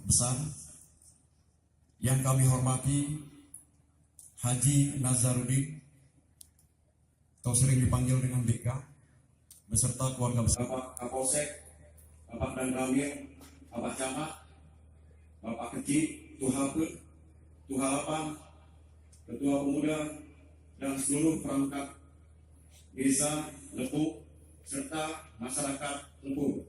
besar yang kami hormati Haji Nazarudin atau sering dipanggil dengan BK beserta keluarga besar, Bapak Kapolsek, Bapak dan Ramil, Bapak Camat, Bapak Kecil, Tuhalapang, Ketua Pemuda, dan seluruh perangkat desa Lepuk serta masyarakat Lepuk.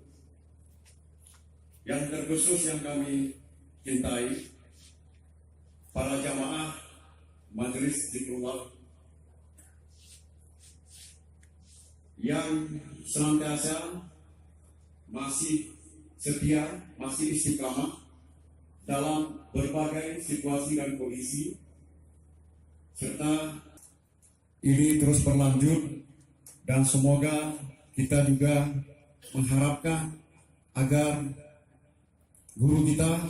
Yang terkhusus yang kami cintai, para jamaah Majelis Zikrullah yang senantiasa masih setia, masih istiqamah dalam berbagai situasi dan kondisi, serta ini terus berlanjut, dan semoga kita juga mengharapkan agar guru kita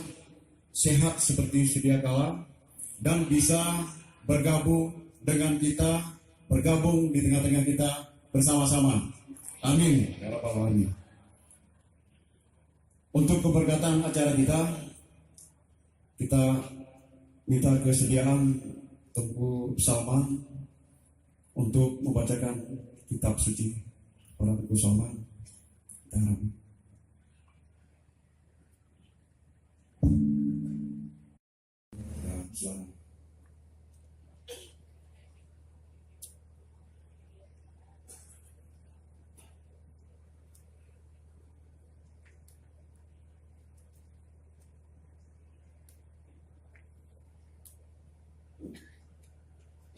sehat seperti sedia kala dan bisa bergabung dengan kita, bergabung di tengah-tengah kita bersama-sama. Amin. Ya Rabbal Alamin. Untuk keberkatan acara kita minta kesediaan Tengku Salman untuk membacakan kitab suci para Tengku Salman. Dan selamat.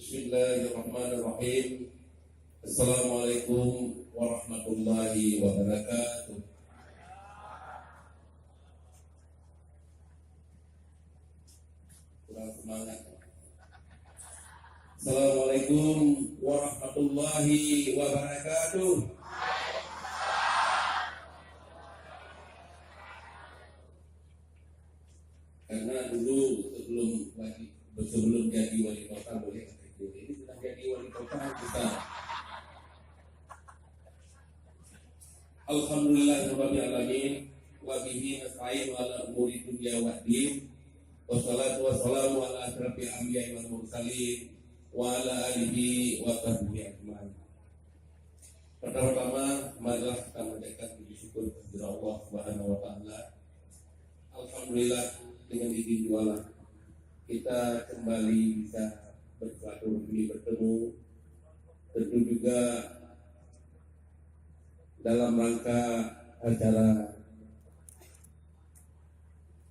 Bismillahirrahmanirrahim. Assalamualaikum warahmatullahi wabarakatuh. Kurang semangat. Assalamualaikum warahmatullahi wabarakatuh. Karena dulu sebelum jadi wali kota, boleh ini sudah jadi wali kota kita. Alhamdulillahirabbil alamin wa bihi nasta'in ala umuri dunya waddin. Wassalatu wassalamu ala asyrafil anbiya'i wal mursalin wa ala alihi wa sahbihi ajmain. Pertama-tama marilah kita mengucapkan puji syukur kepada Allah Subhanahu wa taala. Alhamdulillah, dengan izin jualan kita kembali bisa bersilaturahmi, bertemu, tentu juga dalam rangka acara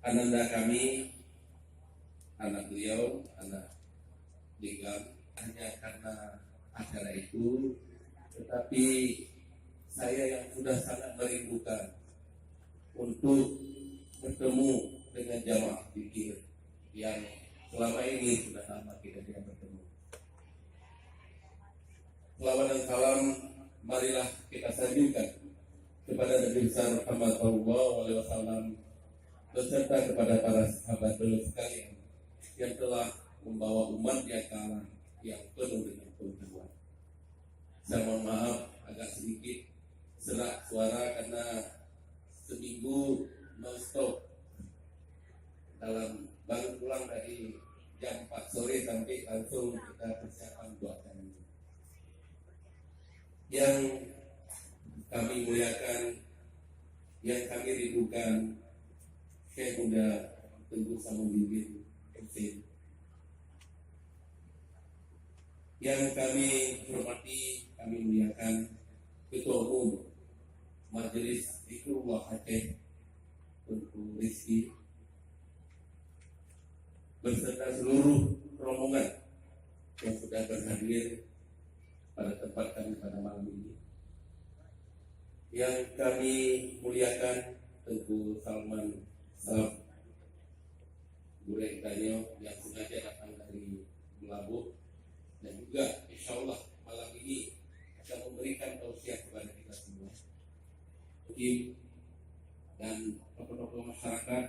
ananda kami, anak beliau, anak Ligang, hanya karena acara itu, tetapi saya yang sudah sangat merindukan untuk bertemu dengan jamaah fikir yang selama ini sudah lama kita tidak bertemu. Selawat dan salam marilah kita sanjungkan kepada Nabi besar Muhammad sallallahu alaihi wasallam beserta kepada para sahabat beliau sekalian yang telah membawa umat yang kalah yang penuh dengan keuntungan. Saya mohon maaf agak sedikit serak suara karena seminggu non-stop dalam baru pulang dari jam 4 sore sampai langsung kita persiapan buat kami. Yang kami muliakan, yang kami rindukan, Syekh Muda Tengku Samuddin MC. Yang kami hormati, kami muliakan Ketua Umum Majelis Zikrullah Aceh Tengku Rizki beserta seluruh rombongan yang sudah berhadir pada tempat kami pada malam ini. Yang kami muliakan Tengku Salman Salaf Gureng Danyo yang sengaja datang dari Melabuh, dan juga insya Allah malam ini akan memberikan tausiah kepada kita semua, dan tokoh-tokoh masyarakat,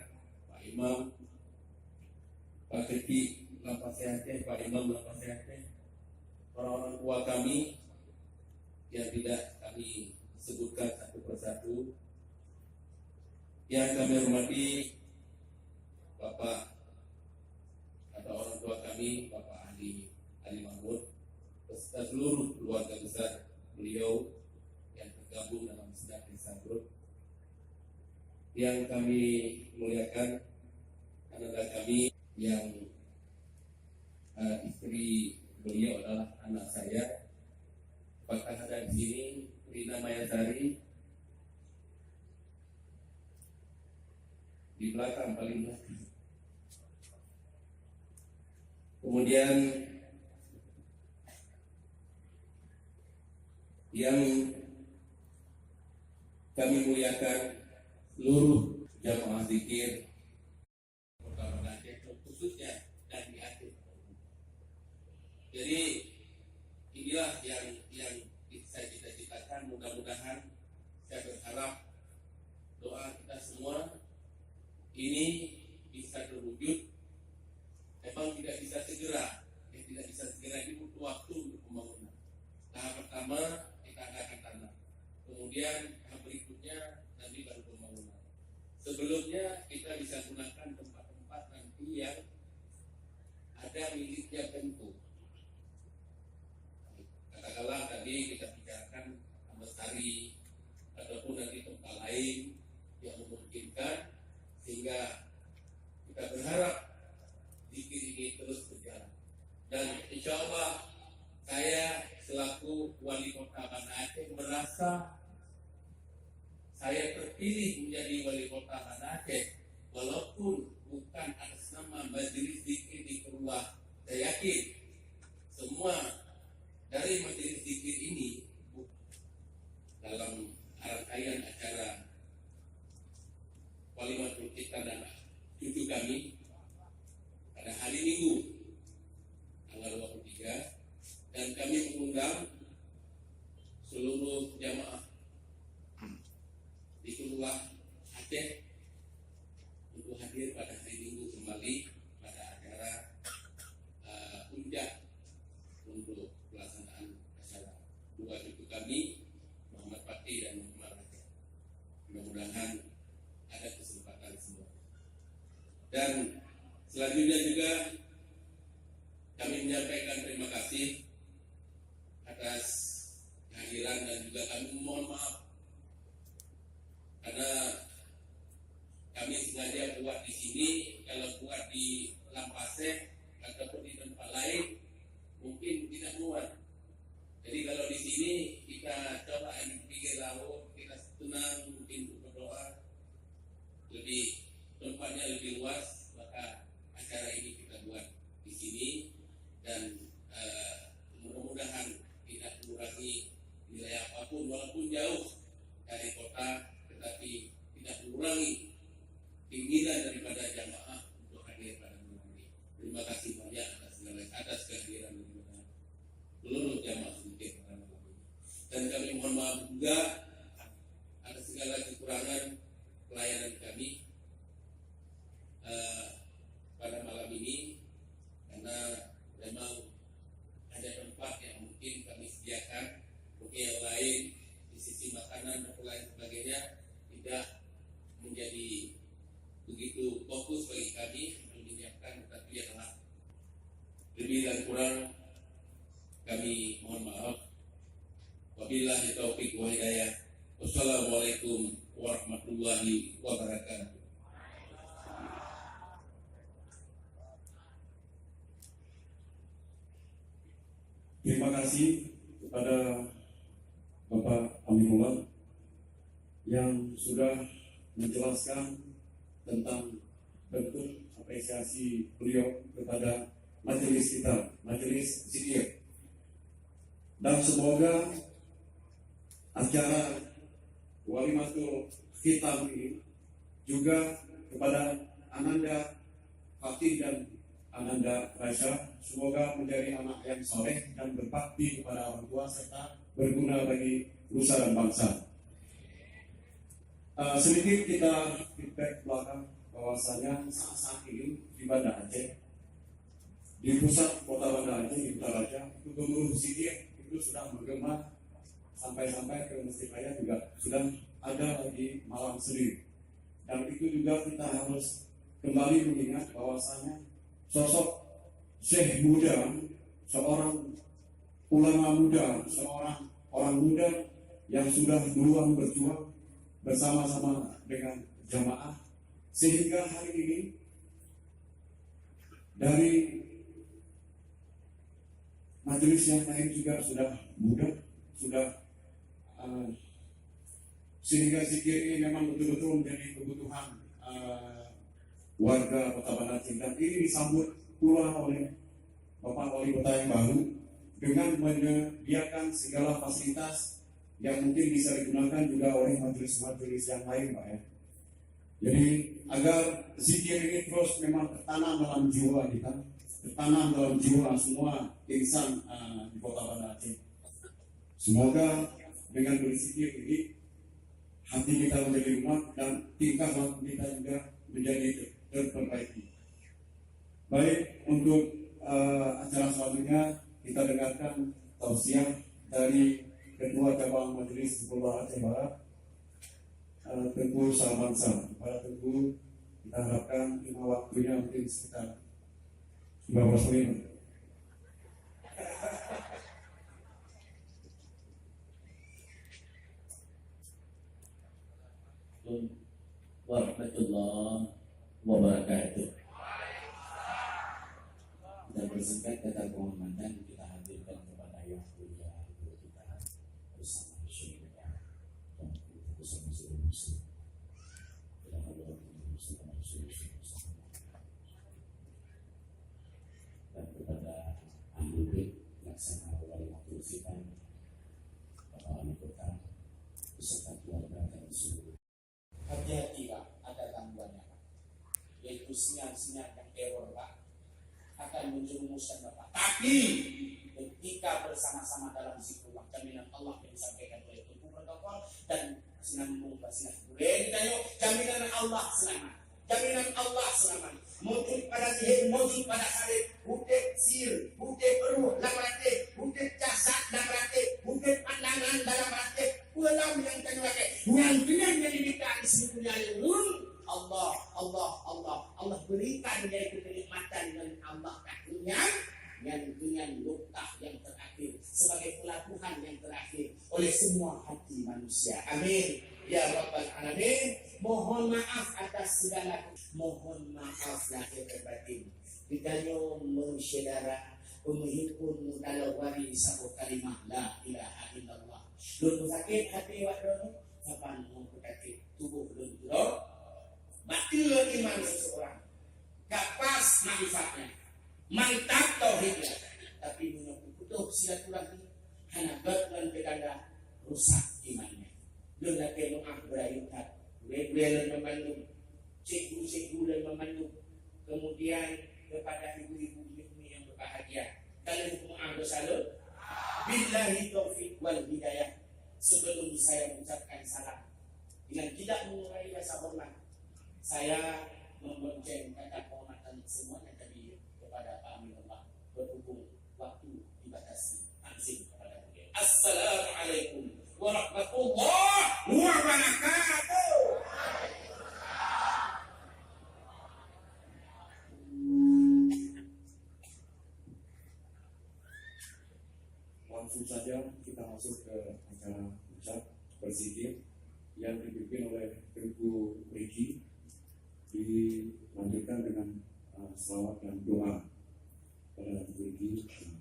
Pak Imam, Pak Keti Lapas Aceh, Pak Imam Lapas Aceh, orang-orang tua kami yang tidak kami sebutkan satu persatu, yang kami hormati Bapak atau orang tua kami, Bapak Ali Mahmud, beserta seluruh keluarga besar beliau yang tergabung dalam Sedap Desa Group. Yang kami muliakan anak kami yang istri beliau adalah anak saya. Apakah ada di sini Rina Mayasari di belakang paling belakang. Kemudian yang kami muliakan seluruh jamaah zikir Kota Banda Aceh khususnya dan di Aceh. Jadi inilah yang saya cita-citakan. Mudah-mudahan saya berharap doa kita semua ini bisa terwujud. Memang tidak bisa segera, ini butuh waktu untuk pembangunan. Tahap pertama kita adakan tanah, kemudian tahap berikutnya nanti baru pembangunan. Sebelumnya kita bisa gunakan tempat-tempat nanti yang ada miliknya Pemko. Katakanlah tadi kita bicarakan Amestari ataupun nanti tempat lain yang memungkinkan, sehingga kita berharap zikir ini terus berjalan. Dan insya Allah saya selaku wali kota Banda Aceh merasa saya terpilih menjadi wali kota Banda Aceh, walaupun bukan atas nama majelis zikir di Keruah. Saya yakin semua dari majelis zikir ini dalam rangkaian acara Walimatul Khitan dan cucu kami pada hari Minggu tanggal 23, dan kami mengundang seluruh jamaah di Keruah Aceh untuk hadir pada hari Minggu kembali pada acara puncak untuk pelaksanaan acara dua cucu kami, Muhammad Fatih dan Muhammad Raja. Mudah-mudahan ada kesempatan semua. Dan selanjutnya juga kami menyampaikan terima kasih atas kehadiran, dan juga kami mohon maaf karena kami sengaja buat di sini. Kalau buat di Lampaseh ataupun di tempat lain mungkin tidak muat. Jadi kalau di sini kita coba di pinggir laut, kita tenang, mungkin berdoa, lebih tempatnya lebih luas, maka acara ini kita buat di sini. Dan mudah-mudahan tidak mengurangi nilai apapun, walaupun jauh dari kota, tetapi tidak mengurangi keinginan daripada jamaah untuk hadir pada malam ini. Terima kasih banyak atas kehadiran daripada seluruh jamaah zikir pada malam ini. Dan kami mohon maaf juga atas segala kekurangan pelayanan kami pada malam ini, karena memang ada tempat yang mungkin kami sediakan, mungkin yang lain di sisi makanan dan lain sebagainya tidak menjadi begitu fokus bagi kami untuk menyiapkan, tetapi adalah lebih dan kurang kami mohon maaf. Wabillahi taufiq wa hidayah. Wassalamualaikum warahmatullahi wabarakatuh. Terima kasih kepada Bapak Aminullah yang sudah menjelaskan tentang bentuk apresiasi beliau kepada majelis kita, majelis zikir. Dan semoga acara Walimatul Khitan ini juga kepada Ananda Fatih dan Ananda Raja, semoga menjadi anak yang soleh dan berbakti kepada orang tua serta berguna bagi nusa dan bangsa. Sedikit kita feedback belakang bahwasanya saat ini di Banda Aceh, di pusat kota Banda Aceh, di Kota Raja, itu gemuruh zikir itu sudah menggema, sampai-sampai ke Mesir Raya juga sudah ada lagi malam Senin. Dan itu juga kita harus kembali mengingat bahwasanya sosok Syekh muda, seorang ulama muda, seorang orang muda yang sudah duluan berjuang bersama-sama dengan jamaah, sehingga hari ini dari majelis yang lain juga sudah muda, sudah sehingga zikir ini memang betul-betul menjadi kebutuhan warga Kota Banda Aceh, dan ini disambut pula oleh Bapak Wali Kota yang baru dengan menyediakan segala fasilitas yang mungkin bisa digunakan juga oleh majelis-majelis yang lain, Pak ya. Jadi agar zikir ini terus memang tertanam dalam jiwa kita, tertanam dalam jiwa semua insan di Kota Banda Aceh. Semoga dengan berzikir ini hati kita menjadi rumah dan tingkah laku kita juga menjadi terperbaiki. Baik, untuk acara selanjutnya kita dengarkan tausiah dari Ketua Cabang Majelis Kepulauan Aceh Barat, Tengku Salmansa. Pada Tengku kita harapkan lima waktunya mungkin sekitar 15 menit. Warahmatullahi wabarakatuh. Kita bersingkat kata penghormatan kita hadirkan kepada yang mulia ibu kita bersama syurga dan bersama seluruh muslim. Dan kepada ahli bait laksana wali waktu sidang Bapak Wali Kota beserta keluarga dan seluruh. Hati-hati Pak, ada gangguannya Pak, yaitu sinyal-sinyal yang error Pak akan menjerumuskan Bapak. Tapi ketika bersama-sama dalam zikrullah, jaminan Allah yang disampaikan oleh Tuhan protokol dan sinambung basinah boleh ditanya, jaminan Allah selamat, jaminan Allah selamat. Mungkin pada sihir, mungkin pada hadir, bukan sihir, bukan peruh dalam rati, bukan jasad dalam rati, bukan pandangan dalam rati, ulang yang terlalu yang dengan diberikan sebetulnya Allah, Allah, Allah, Allah berikan yaitu kenikmatan dan Allah kakinya yang dengan luka yang terakhir sebagai pelabuhan yang terakhir oleh semua hati manusia. Amin ya Rabbal Alamin. Mohon maaf atas segala, mohon maaf lahir dan batin. Diganyo mensyedara pemihipun kalau wari sabut kalimah la ilaha illallah. Lu sakit hati wadono kapan mau sakit tubuh lu dulu. Batil iman seseorang, kapas manfaatnya, mantap tauhidnya, tapi menutup silaturahmi, hanya berkenan pedanda rusak imannya. Dengan doa berayukat, beliau memandung, cikgu dan memandung, kemudian kepada ibu-ibu mukmin yang berbahagia, kalian doa bersalur, billahi taufiq wal hidayah. Sebelum saya mengucapkan salam, dengan tidak mengurangi rasa hormat, saya membonceng kata penghormatan semuanya tadi kepada Pak Aminullah berhubung waktu dibatasi langsung kepada beliau. Assalamualaikum warahmatullahi wabarakatuh. Langsung saja kita masuk ke acara ucap berzikir yang dipimpin oleh Tengku Riki, dilanjutkan dengan selawat dan doa pada Riki.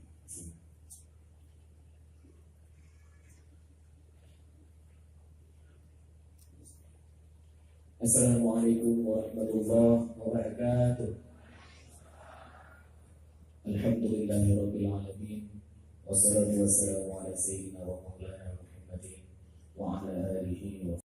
Assalamualaikum warahmatullahi wabarakatuh. Alhamdulillahirabbil alamin. Wassalatu wassalamu ala sayyidina wa maulana Muhammadin wa ala alihi wa